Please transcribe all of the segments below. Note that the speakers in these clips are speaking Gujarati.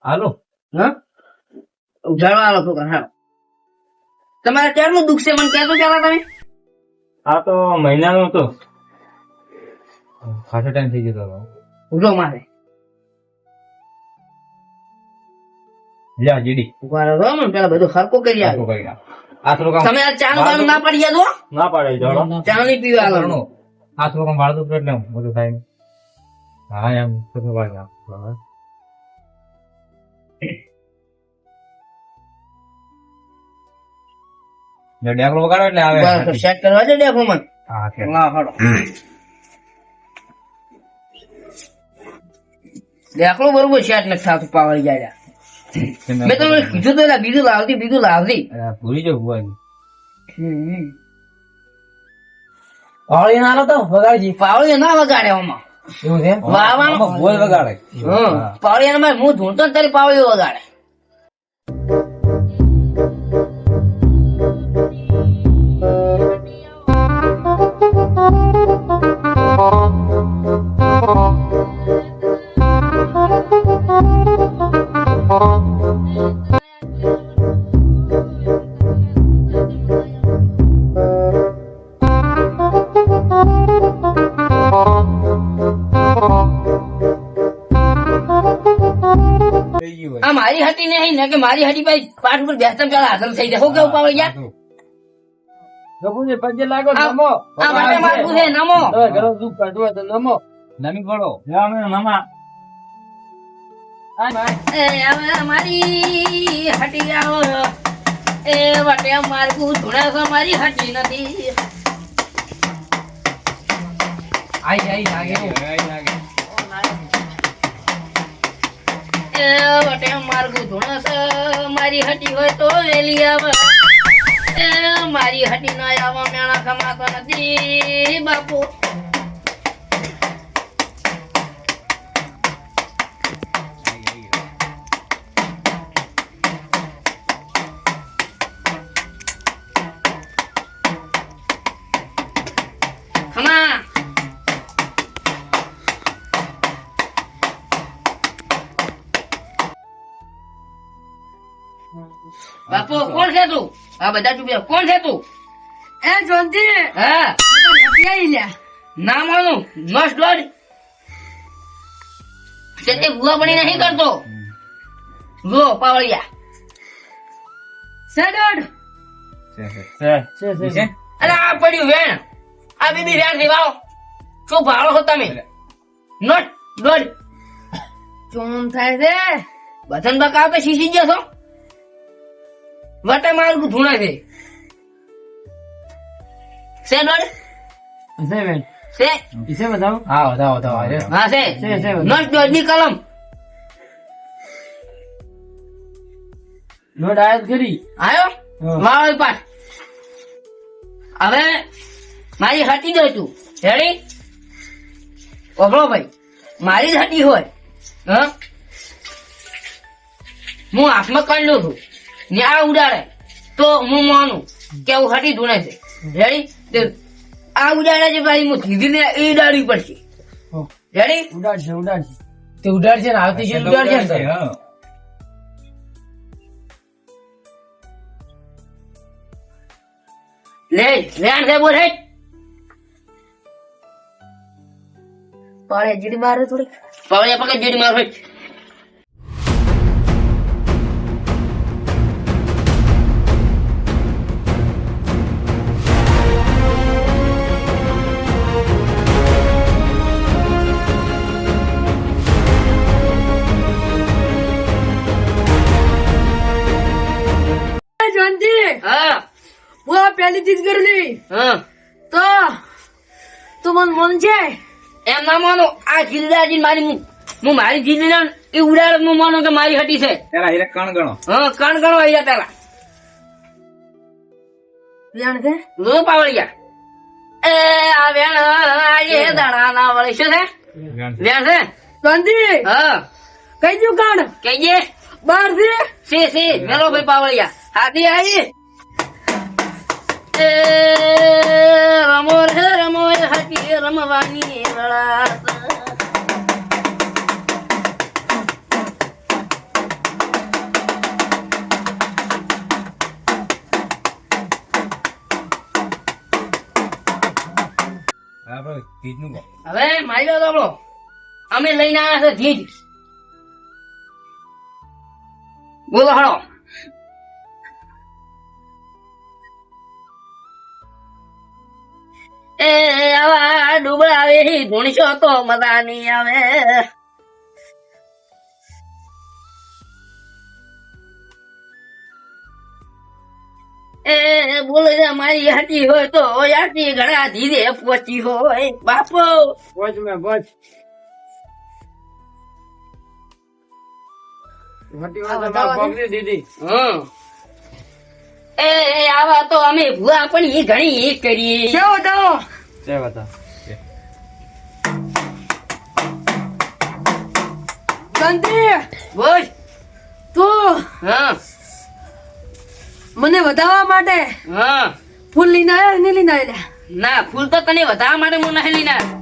હાલો. હા ઉજાડવા આલો છો હા તમારે ક્યારનું દુઃખ છે મને કહેતો પેલા તમે આ તો મહિનાનો હતો. ખાસો ટાઈમ થઈ ગયો હતો. ઉજો મારે લ્યા જીડી ઉભા રહો મને પેલા બધું હરકો કરી આખો આવ્યો કરી નાખ. આ થોડું કામ તમે આ ચા નું કામ ના પડી ગયા તો ના પાડે જાડો. ચા નહીં પીવા આલો આ થોડું કામ વાળતું હતું એટલે હું બધું થાય. હા એમ તો વાળી નાખ. જો ડેકલો વગાડો એટલે આવે. સેટ કરવા દે દેખો મને હા છે. હા હડો દેખલો બરોબર સેટ નથી થતું પાવડી જાય મેં તમને કીધું તો એલા બીજું લાવતી ભૂલી જાવ ભુવાજી. પાવડી ના તો વગાડજી પાવડી ના વગાડે આમાં એવું છે વાવાનું બોલ વગાડે. પાવડી માં હું ધૂણતો ને તારી પાવડી વગાડે થઈ ગયું હોય. આ મારી હતી નહીં ને કે મારી હતી ભાઈ પાઠ ઉપર બેસતા પેલા હાજર થઈ જાય હું કેવું પાવડી ગયા પ્રભુને પગે લાગો આ નમો માટે મારવું છે નમો હવે ઘરો દુઃખ કાઢવું હોય તો નમો નમી પડો. જા અમે મામા. એ હવે મારી હટી આવો એ વટે મારવું ધૂણા તો મારી હટી નથી આઈ લાગે એ વટે મારવું ધૂણા તો મારી હટી હોય તો વેલી આવે એ મારી હટી ના આવા મેણા ખમાતો નથી બાપુ ખમા બાપુ કોણ છે તું આ બધા ચૂપ રહો. કોણ છે તું એ જોનજી હા નથી આઈ લ્યા ના માનું નસ દોડ તે ભૂવા બની નહીં કરતો જો પાવળિયા સડોડ છે. અરે આ પડ્યું વેણ આ બીબી વેણ થી વાળો શું ભાળો છો તમે નોટ દોડ ચોમ થાય છે બધન બકા આપે શીશી ગયા છો વટે મારું ધૂણા છે છે દોડ છે બેન છે ઈસે બતાવો હા વધાવો વધાવો. હા છે છે નોટ દોડ ની કલમ લોડ આયાત કરી આયો હા. મારો પાસ હવે મારી હટી દો તું રેડી ઓભળો ભાઈ મારી જ હટી હોય હા હું હાથમાં કરી લઉં છું ન્યા ઉડાડે તો હું માનું કે હું હટી ધૂણે છે રેડી આ ઉડાડે છે ભાઈ હું ધીધીને એ ઉડાડવી પડશે રેડી ઉડાડશે તે ઉડાડશે ને આવતી છે ઉડાડશે ને તો. હા. લે લેણ છે બોલ હેટ પાડે જીડી મારે થોડી પાવળિયા પકડ જેડી માર હેટ જોનજી હા હું આ પહેલી ચીજ કરેલી હા તો મન મન છે એમ ના માનો આ જિલ્લાજી મારી હું મારી જિલ્લા એ ઉડાડ હું માનો કે મારી હટી છે પેલા હીરે કણ ગણો. હા કણ ગણો અહીંયા પેલા જાણ છે લો પાવળિયા એ આ વેણ આજે દાણા ના વળે શું છે વેણ છે જોનજી હા કઈ દઉં કાઢ કહીએ બાર થી સી મેલો ભાઈ પાવળિયા હાથી આવી એ રમો રે રમો એ હટી રમવાની રળાસ કીધું કહો. હવે મારી વાત સાંભળો. અમે લઈને આવ્યા છે જીજ. બોલો હળો. એ આવા ડુબળા આવે ધૂણશો તો મજા નહીં આવે. એ બોલે છે મારી હાથી હોય તો યાથી ઘણા ધીરે પહોંચી હોય બાપો. બોજ મેં બોજ દીદી હમ. એ આવા તો અમે ભૂવા પણ એ ઘણી કરીએ. કેવો દાવો જય માતા. ગંદી બોલ. તું હા મને વધારવા માટે હા. ફૂલ લઈને આવ્યા ને લઈને આવ્યા ના ફૂલ તો તને વધારવા માટે હું નહીં લઈને આવ્યો.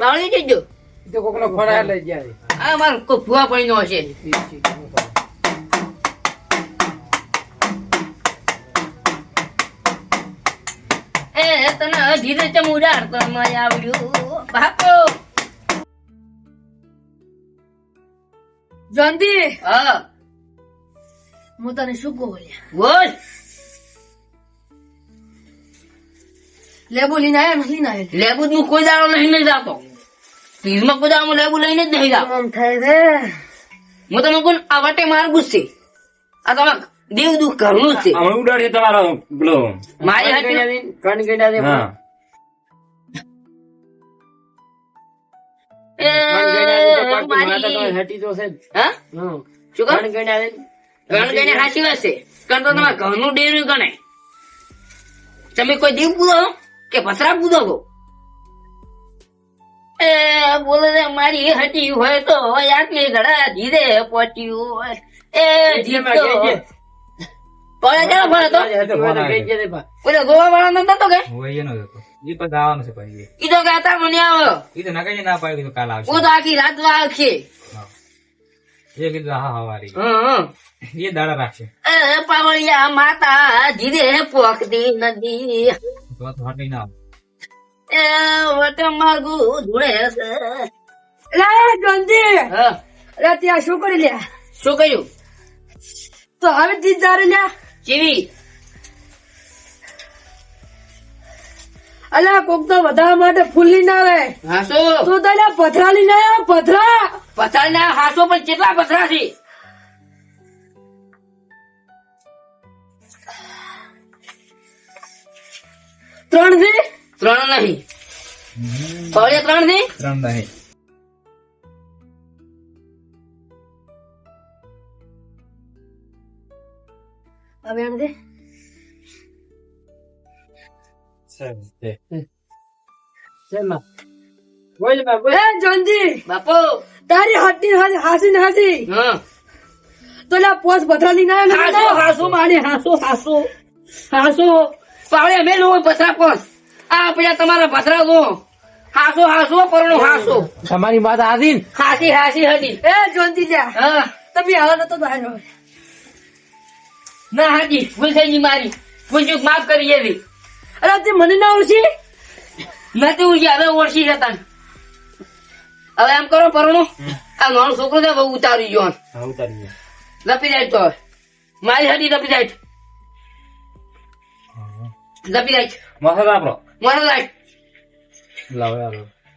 પાણી જજો. તો કોકનો ફળા લઈ જાય આ મારો કોઈ ભૂવા પડી નો હશે. એ તને ધીરે ચમ ઉડાડતો નહીં આવડ્યું બાપો. જંદી હા હું તને શું કહું લ્યા બોલ. લેબુ લઈને આવ્યા ને લઈને આવ્યા લેબુ નું કોઈ દાડો લઈને નહીં જાતો. ફ્રીજમાં કોઈ દાડો હું લેબુ લઈને જ નહીં જાતો. આમ થાય છે હું તમે કોણ આ વાટે માર્ગું જ છે. આ તમે દેવ દુઃખ ઘરનું જ છે. અમે ઉડાડીએ તમારો પેલો. મારી હાથી કણ ગેડા દે હા. હેટી તો છે હા શું કહો? કણ ગેડા દે ગણ ગણે હાચી વાત છે. કારણ તો તમારે ઘરનું ડેરું ગણાય. તમે કોઈ દીવ પૂરો કે પથરા પૂરો છો? એ બોલે છે મારી હટી હોય તો આટલી ઘડા ધીરે પહોંચ્યું હોય. એ જીતો પડે ચાલો પડે તો પેલો ગોવા વાળા નતો કે હોય એનો જ હતો. ઈ પણ ગાવાનું છે પછી. ઈ તો કહેતા મને આવ્યો. ઈ તો નકાઈ ના પાડી તો કાલ આવશે. હું તો આખી રાત વાગશે. હા. એ કીધું હા હવારી. હમ. એ દાડા રાખશે. એ પાવળિયા માતા ધીરે પોખતી નદી. તો હટી ના આવે. એ વટે માર્ગું ધૂળે છે. લા જંદી હા અરે ત્યાં શું કરી લ્યા શું કર્યું? તો હવે જીત દારે લ્યા ચીવી અલા કોક તો વધારવા માટે ફૂલ લઈને આવે હાસો તું તો લ્યા પથરા લઈને આવ્યા પથરા પથારી ના હાસો પણ કેટલા પથરા છે? ત્રણ થી ત્રણ નહીં. પાવળિયા ત્રણ થી 3 નહીં. હવે એમ દે એ જંજી બાપો. તારી હાથી હાસી ને હાસી હા તો લ્યા પોસ પથરા લઈને હાસો આવ્યા હાસો મારી હાસો હાસો હાસો પાવળિયા મેલું હોય પથરા પણ આ પેલા તમારા પથરા લો. હાસો હાસો પરણો હાસો તમારી વાત આદિન હાસી હાસી હતી. એ જંજી લ્યા હા તમે હાલો નતો બહાર ના હાજી ભૂલ થઈ ગઈ મારી. ભૂલ ચૂક માફ કરી એવી અરે તે મને ના ઓળખી નથી ઉડ્યા હવે ઓળખી જતા. હવે એમ કરો પરણો આ નાનો છોકરો છે બહુ ઉતારી ગયો. હા ઉતારી ગયો. લપી જાય તો હવે. મારી હડી લપી જાય લપી જાય મસાલો આપણો. મારો લાઈટ લાવો યાર.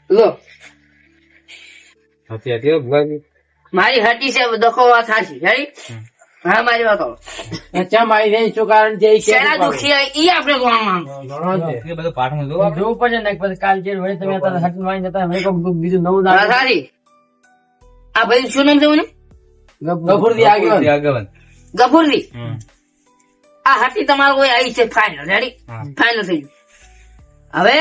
લો હતી હતી ભુવાજી. મારી હટી છે દખો વાત સાચી હેડી. હા મારી વાત સાંભળો. ચા મારી રહી શું કારણ છે શેના દુખી હોય ઈ આપણે જોવાનું. એ બધું પાઠમાં જોવો આપણે. જોવું પડશે ને પછી કાલ જે હોય તમે અત્યારે હાથ માં જતા હવે કોઈક બીજું નવું વાત દાડો સાચી. આ ભાઈ શું નામ છે મને? ગફુરદી આગળ આગળ. ગફુરદી. હમ. આ હટી તમારું કોઈ આવી છે ફાઇનલ રેડી હા. ફાઇનલ થઈ ગયું. હવે